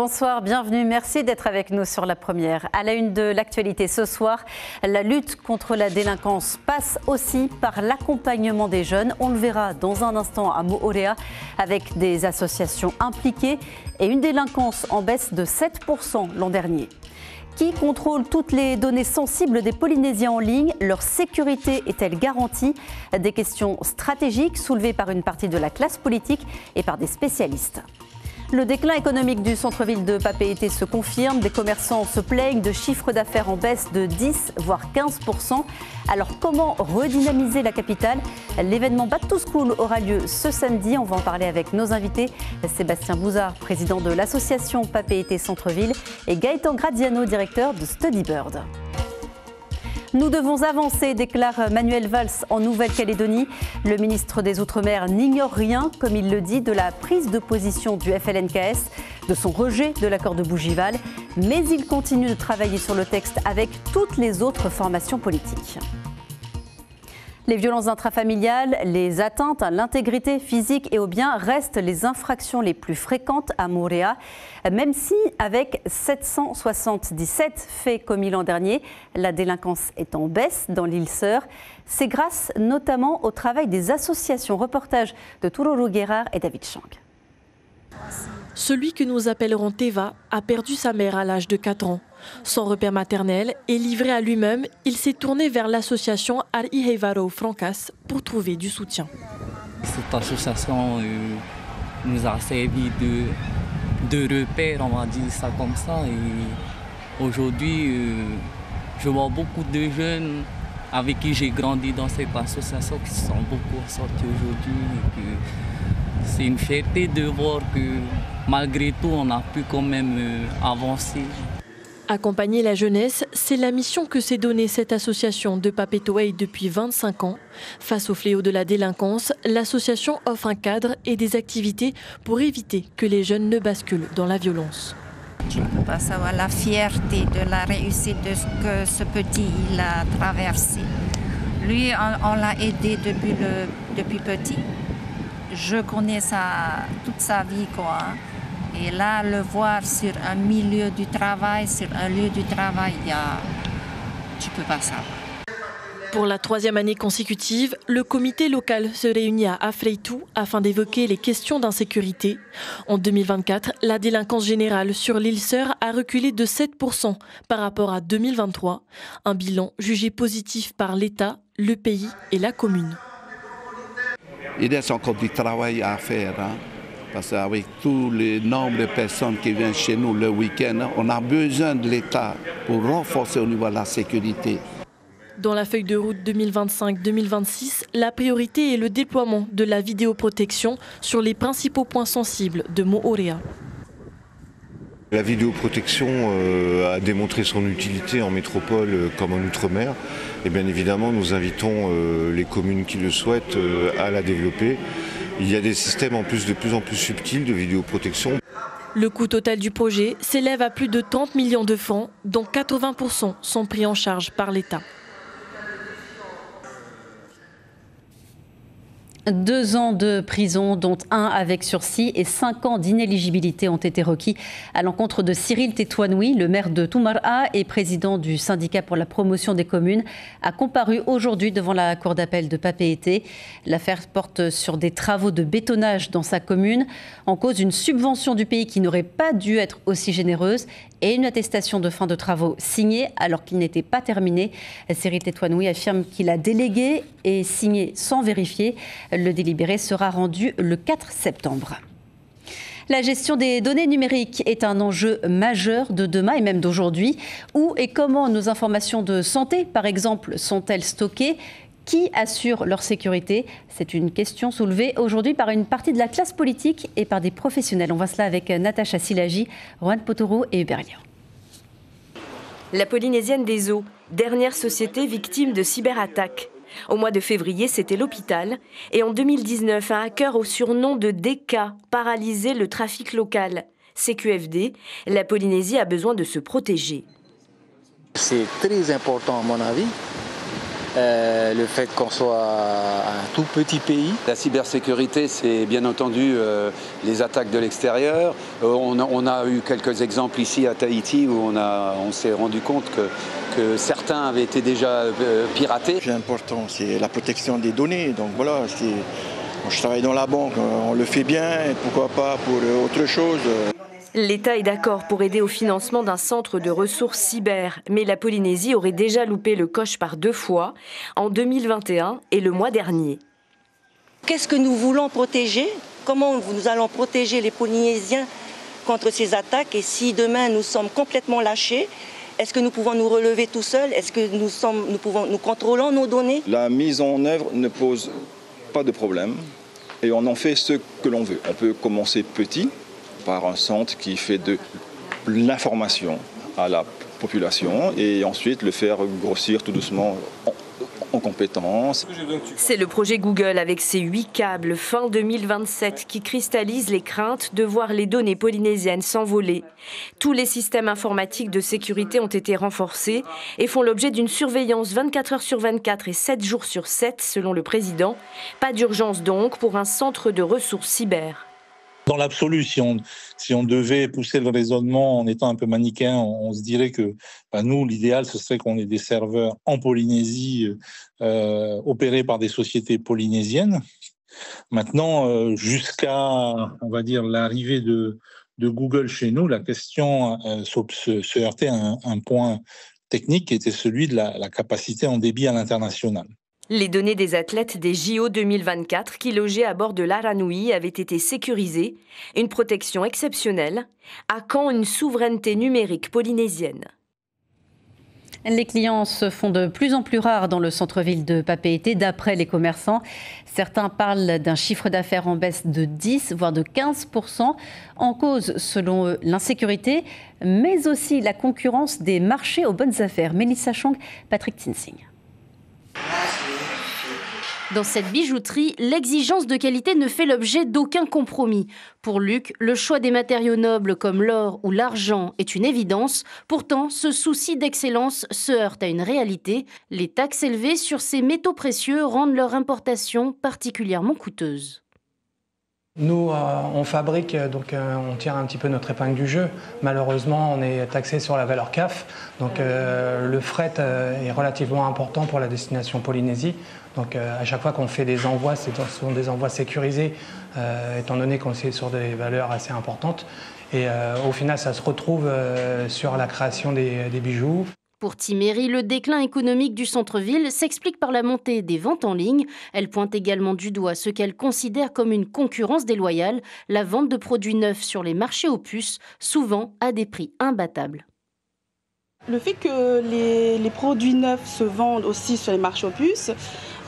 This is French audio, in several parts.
Bonsoir, bienvenue. Merci d'être avec nous sur La Première. À la une de l'actualité ce soir, la lutte contre la délinquance passe aussi par l'accompagnement des jeunes. On le verra dans un instant à Moorea avec des associations impliquées et une délinquance en baisse de 7% l'an dernier. Qui contrôle toutes les données sensibles des Polynésiens en ligne? Leur sécurité est-elle garantie? Des questions stratégiques soulevées par une partie de la classe politique et par des spécialistes. Le déclin économique du centre-ville de Papeete se confirme. Des commerçants se plaignent de chiffres d'affaires en baisse de 10 voire 15%. Alors comment redynamiser la capitale? L'événement Back to School aura lieu ce samedi. On va en parler avec nos invités. Sébastien Bouzard, président de l'association Papeete Centre-ville, et Gaëtan Gradiano, directeur de Study Bird. Nous devons avancer, déclare Manuel Valls en Nouvelle-Calédonie. Le ministre des Outre-mer n'ignore rien, comme il le dit, de la prise de position du FLNKS, de son rejet de l'accord de Bougival. Mais il continue de travailler sur le texte avec toutes les autres formations politiques. Les violences intrafamiliales, les atteintes à l'intégrité physique et aux biens restent les infractions les plus fréquentes à Moorea. Même si, avec 777 faits commis l'an dernier, la délinquance est en baisse dans l'île Sœur. C'est grâce notamment au travail des associations. Reportage de Tururu Guerrar et David Chang. Celui que nous appellerons Teva a perdu sa mère à l'âge de 4 ans. Sans repère maternel et livré à lui-même, il s'est tourné vers l'association Arihevaro Francas pour trouver du soutien. Cette association nous a servi de repère, on va dire ça comme ça. Et aujourd'hui, je vois beaucoup de jeunes avec qui j'ai grandi dans cette association qui sont beaucoup sortis aujourd'hui. C'est une fierté de voir que malgré tout, on a pu quand même avancer. Accompagner la jeunesse, c'est la mission que s'est donnée cette association de Papetoe depuis 25 ans. Face au fléau de la délinquance, l'association offre un cadre et des activités pour éviter que les jeunes ne basculent dans la violence. Je ne peux pas savoir la fierté de la réussite de ce que ce petit il a traversé. Lui, on l'a aidé depuis petit. Je connais toute sa vie, quoi. Et là, le voir sur un milieu du travail, sur un lieu du travail, tu ne peux pas savoir. Pour la 3e année consécutive, le comité local se réunit à Afreitu afin d'évoquer les questions d'insécurité. En 2024, la délinquance générale sur l'île Sœur a reculé de 7% par rapport à 2023. Un bilan jugé positif par l'État, le pays et la commune. Il reste encore du travail à faire. Parce qu'avec tout le nombre de personnes qui viennent chez nous le week-end, on a besoin de l'État pour renforcer au niveau de la sécurité. Dans la feuille de route 2025-2026, la priorité est le déploiement de la vidéoprotection sur les principaux points sensibles de Moorea. La vidéoprotection a démontré son utilité en métropole comme en Outre-mer. Et bien évidemment, nous invitons les communes qui le souhaitent à la développer. Il y a des systèmes en plus de plus en plus subtils de vidéoprotection. Le coût total du projet s'élève à plus de 30 millions de francs, dont 80% sont pris en charge par l'État. 2 ans de prison, dont 1 avec sursis, et 5 ans d'inéligibilité ont été requis à l'encontre de Cyril Tetouanoui, le maire de Tumar'a et président du syndicat pour la promotion des communes, a comparu aujourd'hui devant la cour d'appel de Papeete. L'affaire porte sur des travaux de bétonnage dans sa commune. En cause, une subvention du pays qui n'aurait pas dû être aussi généreuse et une attestation de fin de travaux signée alors qu'il n'était pas terminé. Cyril Tetouanoui affirme qu'il a délégué et signé sans vérifier. Le délibéré sera rendu le 4 septembre. La gestion des données numériques est un enjeu majeur de demain et même d'aujourd'hui. Où et comment nos informations de santé, par exemple, sont-elles stockées ? Qui assure leur sécurité? C'est une question soulevée aujourd'hui par une partie de la classe politique et par des professionnels. On voit cela avec Natacha Silagi, Rohan Potoro et Hubert Lien. La Polynésienne des Eaux, dernière société victime de cyberattaques. Au mois de février, c'était l'hôpital. Et en 2019, un hacker au surnom de DK paralysait le trafic local. CQFD, la Polynésie a besoin de se protéger. C'est très important à mon avis le fait qu'on soit un tout petit pays. La cybersécurité, c'est bien entendu les attaques de l'extérieur. On a eu quelques exemples ici à Tahiti où on s'est rendu compte que certains avaient été déjà piratés. L'important, c'est la protection des données. Donc voilà, je travaille dans la banque, on le fait bien, et pourquoi pas pour autre chose. L'État est d'accord pour aider au financement d'un centre de ressources cyber, mais la Polynésie aurait déjà loupé le coche par 2 fois, en 2021 et le mois dernier. Qu'est-ce que nous voulons protéger? Comment nous allons protéger les Polynésiens contre ces attaques? Et si demain nous sommes complètement lâchés, est-ce que nous pouvons nous relever tout seuls? Est-ce que nous contrôlons nos données? La mise en œuvre ne pose pas de problème et on en fait ce que l'on veut. On peut commencer petit, par un centre qui fait de l'information à la population et ensuite le faire grossir tout doucement en compétences. C'est le projet Google avec ses 8 câbles fin 2027 qui cristallise les craintes de voir les données polynésiennes s'envoler. Tous les systèmes informatiques de sécurité ont été renforcés et font l'objet d'une surveillance 24 heures sur 24 et 7 jours sur 7 selon le président. Pas d'urgence donc pour un centre de ressources cyber. Dans l'absolu, si on devait pousser le raisonnement en étant un peu manichéen, on se dirait que nous, l'idéal, ce serait qu'on ait des serveurs en Polynésie opérés par des sociétés polynésiennes. Maintenant, jusqu'à, on va dire, l'arrivée de Google chez nous, la question se heurtait à un point technique qui était celui de la capacité en débit à l'international. Les données des athlètes des JO 2024 qui logeaient à bord de l'Aranui avaient été sécurisées. Une protection exceptionnelle. À quand une souveraineté numérique polynésienne? Les clients se font de plus en plus rares dans le centre-ville de Papeete, d'après les commerçants. Certains parlent d'un chiffre d'affaires en baisse de 10, voire de 15%. En cause, selon eux, l'insécurité, mais aussi la concurrence des marchés aux bonnes affaires. Mélissa Chang, Patrick Tinsing. Dans cette bijouterie, l'exigence de qualité ne fait l'objet d'aucun compromis. Pour Luc, le choix des matériaux nobles comme l'or ou l'argent est une évidence. Pourtant, ce souci d'excellence se heurte à une réalité. Les taxes élevées sur ces métaux précieux rendent leur importation particulièrement coûteuse. Nous, on fabrique, donc on tire un petit peu notre épingle du jeu. Malheureusement, on est taxé sur la valeur CAF. Donc le fret est relativement important pour la destination Polynésie. Donc à chaque fois qu'on fait des envois, ce sont des envois sécurisés, étant donné qu'on est sur des valeurs assez importantes. Et au final, ça se retrouve sur la création des bijoux. Pour Timéry, le déclin économique du centre-ville s'explique par la montée des ventes en ligne. Elle pointe également du doigt ce qu'elle considère comme une concurrence déloyale, la vente de produits neufs sur les marchés aux puces, souvent à des prix imbattables. Le fait que les produits neufs se vendent aussi sur les marchés aux puces,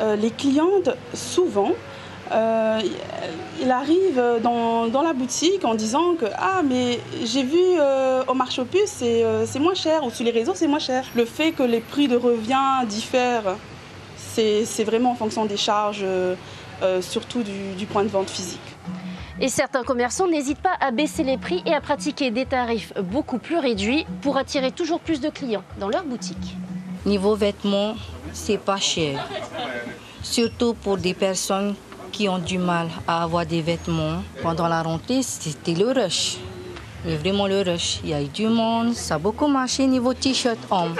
les clientes, souvent, il arrive dans la boutique en disant que « Ah, mais j'ai vu au marché aux puces, c'est moins cher » ou sur les réseaux, c'est moins cher. Le fait que les prix de revient diffèrent, c'est vraiment en fonction des charges, surtout du point de vente physique. Et certains commerçants n'hésitent pas à baisser les prix et à pratiquer des tarifs beaucoup plus réduits pour attirer toujours plus de clients dans leur boutique. Niveau vêtements, c'est pas cher. Surtout pour des personnes qui ont du mal à avoir des vêtements. Pendant la rentrée, c'était le rush. Mais vraiment le rush. Il y a eu du monde, ça a beaucoup marché niveau t-shirt homme.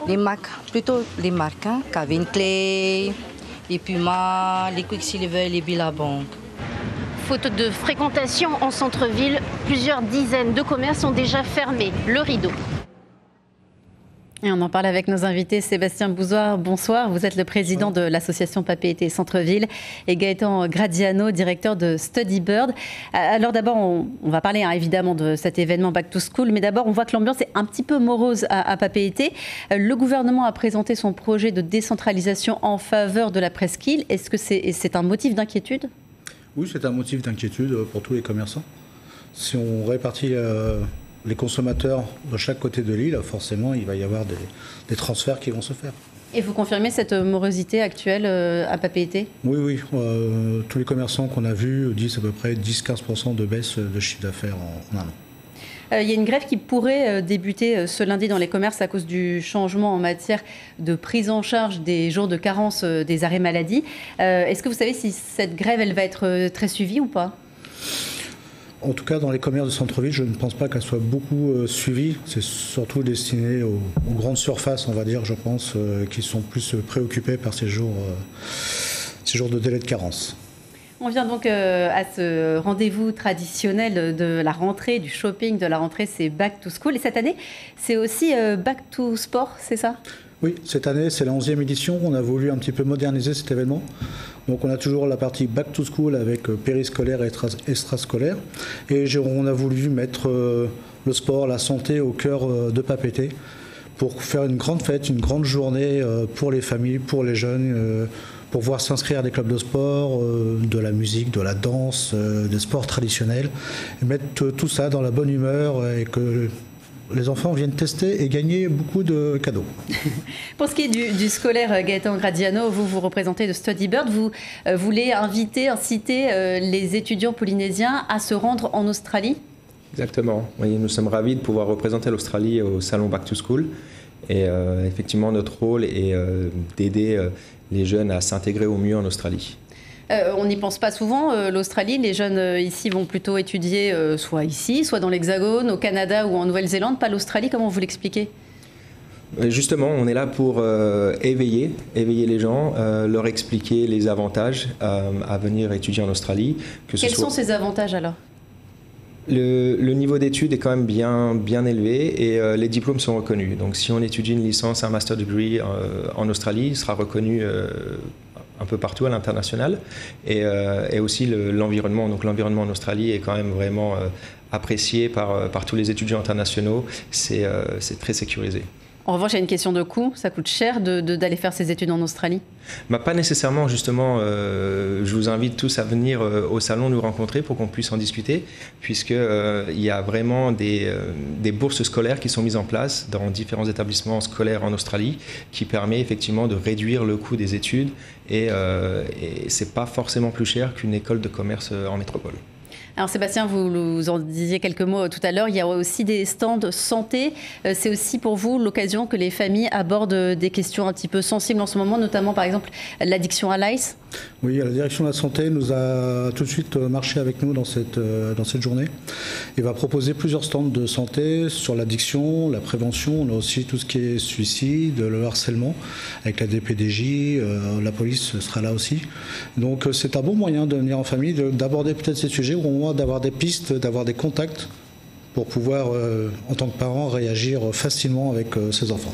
Les marques, plutôt les marques, Calvin Klein, les Puma, les Quicksilver, les Billabong. Faute de fréquentation en centre-ville, plusieurs dizaines de commerces ont déjà fermé le rideau. Et on en parle avec nos invités. Sébastien Bouzoir, bonsoir. Vous êtes le président de l'association Papeete Centre-Ville et Gaëtan Gradiano, directeur de Study Bird. Alors d'abord, on va parler évidemment de cet événement Back to School, mais d'abord on voit que l'ambiance est un petit peu morose à Papeete. Le gouvernement a présenté son projet de décentralisation en faveur de la presqu'île. Est-ce que c'est un motif d'inquiétude ? Oui, c'est un motif d'inquiétude pour tous les commerçants. Si on répartit les consommateurs de chaque côté de l'île, forcément, il va y avoir des transferts qui vont se faire. Et vous confirmez cette morosité actuelle à Papeete ? Oui. Tous les commerçants qu'on a vus disent à peu près 10-15% de baisse de chiffre d'affaires en un an. Il y a une grève qui pourrait débuter ce lundi dans les commerces à cause du changement en matière de prise en charge des jours de carence des arrêts maladie. Est-ce que vous savez si cette grève elle va être très suivie ou pas ? En tout cas, dans les commerces de centre-ville, je ne pense pas qu'elle soit beaucoup suivie. C'est surtout destiné aux grandes surfaces, on va dire, je pense, qui sont plus préoccupées par ces jours de délai de carence. On vient donc à ce rendez-vous traditionnel de la rentrée, du shopping de la rentrée, c'est Back to School. Et cette année, c'est aussi Back to Sport, c'est ça ? Oui, cette année, c'est la 11e édition. On a voulu un petit peu moderniser cet événement. Donc on a toujours la partie Back to School avec périscolaire et extrascolaire. Et on a voulu mettre le sport, la santé au cœur de Papeete pour faire une grande fête, une grande journée pour les familles, pour les jeunes, pour pouvoir s'inscrire à des clubs de sport, de la musique, de la danse, des sports traditionnels, et mettre tout ça dans la bonne humeur et que les enfants viennent tester et gagner beaucoup de cadeaux. Pour ce qui est du scolaire, Gaëtan Gradiano, vous représentez le Study Bird. Vous voulez inciter les étudiants polynésiens à se rendre en Australie ? Exactement. Oui, nous sommes ravis de pouvoir représenter l'Australie au salon Back to School. Et effectivement, notre rôle est d'aider les jeunes à s'intégrer au mieux en Australie. On n'y pense pas souvent, l'Australie. Les jeunes ici vont plutôt étudier soit ici, soit dans l'Hexagone, au Canada ou en Nouvelle-Zélande, pas l'Australie. Comment vous l'expliquez ? Justement, on est là pour éveiller les gens, leur expliquer les avantages à venir étudier en Australie. Quels sont ces avantages alors ? Le niveau d'études est quand même bien élevé et les diplômes sont reconnus. Donc si on étudie une licence, un master degree en Australie, il sera reconnu un peu partout à l'international. Et aussi l'environnement. Donc l'environnement en Australie est quand même vraiment apprécié par tous les étudiants internationaux. C'est très sécurisé. En revanche, il y a une question de coût. Ça coûte cher d'aller faire ses études en Australie ? Pas nécessairement, justement. Je vous invite tous à venir au salon nous rencontrer pour qu'on puisse en discuter, puisqu'il y a vraiment des bourses scolaires qui sont mises en place dans différents établissements scolaires en Australie, qui permet effectivement de réduire le coût des études et c'est pas forcément plus cher qu'une école de commerce en métropole. Alors Sébastien, vous en disiez quelques mots tout à l'heure, il y a aussi des stands santé. C'est aussi pour vous l'occasion que les familles abordent des questions un petit peu sensibles en ce moment, notamment par exemple l'addiction à l'ice. Oui, la direction de la santé nous a tout de suite marché avec nous dans cette journée et va proposer plusieurs stands de santé sur l'addiction, la prévention. On a aussi tout ce qui est suicide, le harcèlement avec la DPDJ, la police sera là aussi. Donc c'est un bon moyen de venir en famille, d'aborder peut-être ces sujets où on va d'avoir des pistes, d'avoir des contacts pour pouvoir, en tant que parent, réagir facilement avec ses enfants.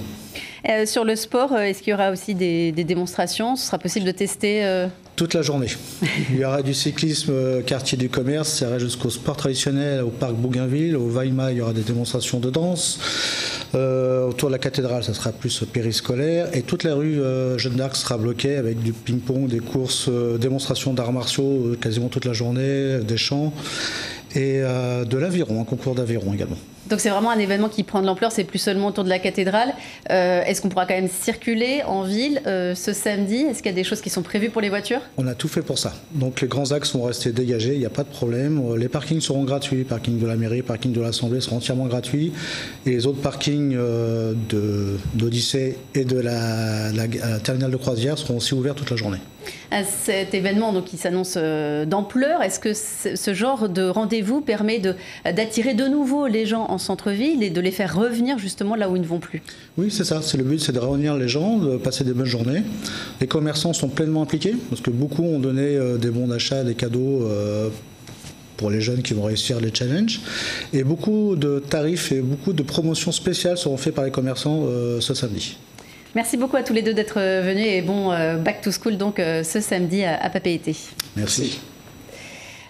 Sur le sport, est-ce qu'il y aura aussi des démonstrations ? Ce sera possible de tester toute la journée. Il y aura du cyclisme quartier du commerce, ça ira jusqu'au sport traditionnel, au parc Bougainville, au Vaima, il y aura des démonstrations de danse. Autour de la cathédrale, ça sera plus périscolaire. Et toute la rue Jeanne d'Arc sera bloquée avec du ping-pong, des courses, démonstrations d'arts martiaux quasiment toute la journée, des chants et de l'aviron, un concours d'aviron également. Donc c'est vraiment un événement qui prend de l'ampleur, c'est plus seulement autour de la cathédrale. Est-ce qu'on pourra quand même circuler en ville ce samedi ? Est-ce qu'il y a des choses qui sont prévues pour les voitures ? On a tout fait pour ça. Donc les grands axes vont rester dégagés, il n'y a pas de problème. Les parkings seront gratuits, parking de la mairie, parking de l'Assemblée seront entièrement gratuits. Et les autres parkings d'Odyssée et de la terminale de croisière seront aussi ouverts toute la journée. À cet événement donc, qui s'annonce d'ampleur, est-ce que ce genre de rendez-vous permet d'attirer de nouveau les gens en centre-ville et de les faire revenir justement là où ils ne vont plus ? Oui, c'est ça. C'est le but, c'est de réunir les gens, de passer des bonnes journées. Les commerçants sont pleinement impliqués parce que beaucoup ont donné des bons d'achat, des cadeaux pour les jeunes qui vont réussir les challenges. Et beaucoup de tarifs et beaucoup de promotions spéciales seront faits par les commerçants ce samedi. Merci beaucoup à tous les deux d'être venus et bon Back to School donc ce samedi à Papeete. Merci.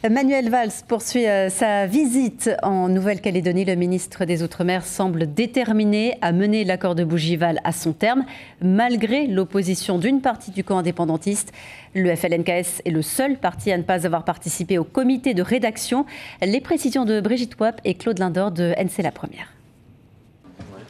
Manuel Valls poursuit sa visite en Nouvelle-Calédonie. Le ministre des Outre-mer semble déterminé à mener l'accord de Bougival à son terme, malgré l'opposition d'une partie du camp indépendantiste. Le FLNKS est le seul parti à ne pas avoir participé au comité de rédaction. Les précisions de Brigitte Wap et Claude Lindor de NC La Première.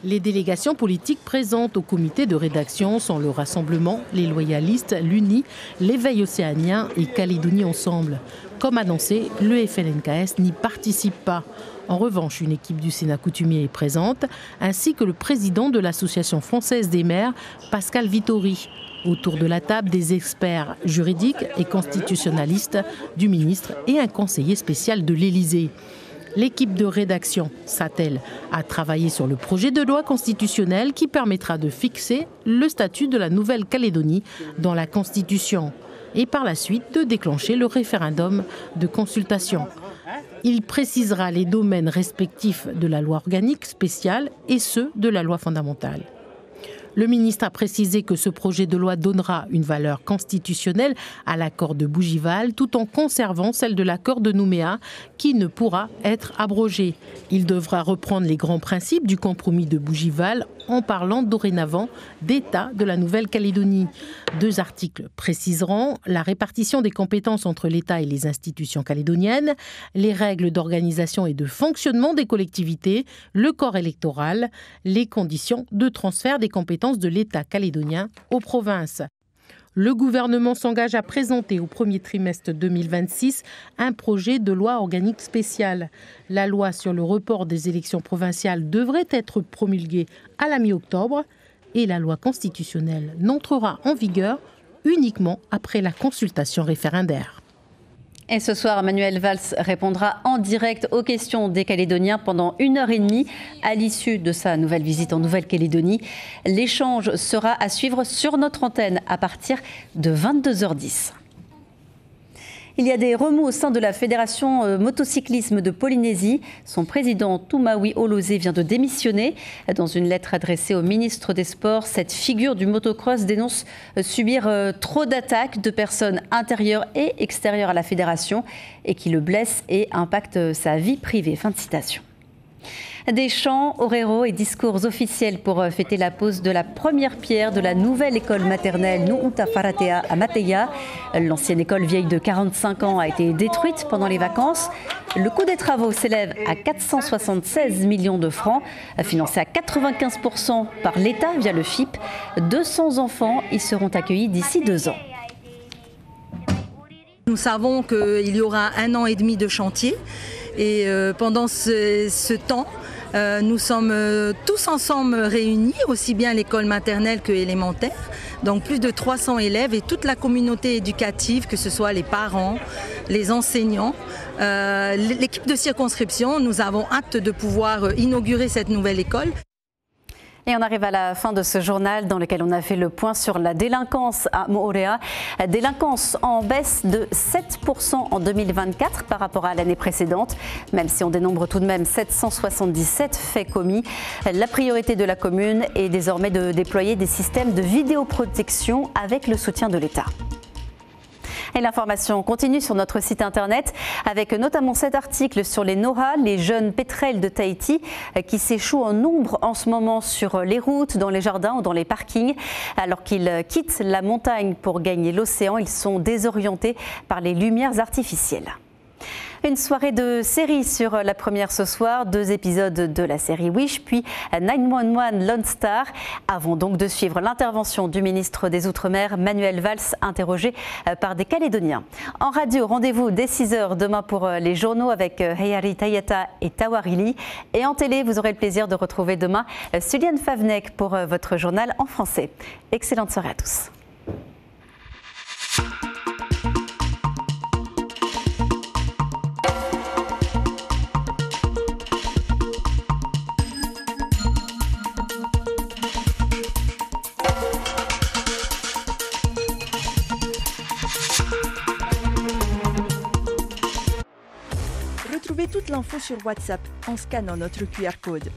Les délégations politiques présentes au comité de rédaction sont le Rassemblement, les Loyalistes, l'UNI, l'Éveil océanien et Calédonie Ensemble. Comme annoncé, le FLNKS n'y participe pas. En revanche, une équipe du Sénat coutumier est présente, ainsi que le président de l'Association française des maires, Pascal Vittori. Autour de la table, des experts juridiques et constitutionnalistes du ministre et un conseiller spécial de l'Élysée. L'équipe de rédaction s'attelle à travailler sur le projet de loi constitutionnelle qui permettra de fixer le statut de la Nouvelle-Calédonie dans la Constitution et par la suite de déclencher le référendum de consultation. Il précisera les domaines respectifs de la loi organique spéciale et ceux de la loi fondamentale. Le ministre a précisé que ce projet de loi donnera une valeur constitutionnelle à l'accord de Bougival tout en conservant celle de l'accord de Nouméa qui ne pourra être abrogé. Il devra reprendre les grands principes du compromis de Bougival en parlant dorénavant d'État de la Nouvelle-Calédonie. 2 articles préciseront la répartition des compétences entre l'État et les institutions calédoniennes, les règles d'organisation et de fonctionnement des collectivités, le corps électoral, les conditions de transfert des compétences de l'État calédonien aux provinces. Le gouvernement s'engage à présenter au premier trimestre 2026 un projet de loi organique spéciale. La loi sur le report des élections provinciales devrait être promulguée à la mi-octobre et la loi constitutionnelle n'entrera en vigueur uniquement après la consultation référendaire. Et ce soir, Manuel Valls répondra en direct aux questions des Calédoniens pendant 1h30 à l'issue de sa nouvelle visite en Nouvelle-Calédonie. L'échange sera à suivre sur notre antenne à partir de 22h10. Il y a des remous au sein de la Fédération motocyclisme de Polynésie. Son président Toumaoui Olosé vient de démissionner. Dans une lettre adressée au ministre des Sports, cette figure du motocross dénonce subir trop d'attaques de personnes intérieures et extérieures à la fédération et qui le blessent et impactent sa vie privée. Fin de citation. Des chants, oreros et discours officiels pour fêter la pose de la première pierre de la nouvelle école maternelle Nu'uta Wharatea à Mateia. L'ancienne école vieille de 45 ans a été détruite pendant les vacances. Le coût des travaux s'élève à 476 millions de francs, financé à 95% par l'État via le FIP. 200 enfants y seront accueillis d'ici 2 ans. Nous savons qu'il y aura 1 an et demi de chantier et pendant ce temps, nous sommes tous ensemble réunis, aussi bien l'école maternelle que élémentaire, donc plus de 300 élèves et toute la communauté éducative, que ce soit les parents, les enseignants, l'équipe de circonscription. Nous avons hâte de pouvoir inaugurer cette nouvelle école. Et on arrive à la fin de ce journal dans lequel on a fait le point sur la délinquance à Moorea. Délinquance en baisse de 7% en 2024 par rapport à l'année précédente, même si on dénombre tout de même 777 faits commis. La priorité de la commune est désormais de déployer des systèmes de vidéoprotection avec le soutien de l'État. Et l'information continue sur notre site internet avec notamment cet article sur les Nora, les jeunes pétrels de Tahiti qui s'échouent en nombre en ce moment sur les routes, dans les jardins ou dans les parkings. Alors qu'ils quittent la montagne pour gagner l'océan, ils sont désorientés par les lumières artificielles. Une soirée de série sur la première ce soir, 2 épisodes de la série Wish, puis 911 Lone Star. Avant donc de suivre l'intervention du ministre des Outre-mer, Manuel Valls, interrogé par des Calédoniens. En radio, rendez-vous dès 6h demain pour les journaux avec Heyari Tayata et Tawarili. Et en télé, vous aurez le plaisir de retrouver demain Suliane Favnek pour votre journal en français. Excellente soirée à tous. Retrouvez toute l'info sur WhatsApp en scannant notre QR code.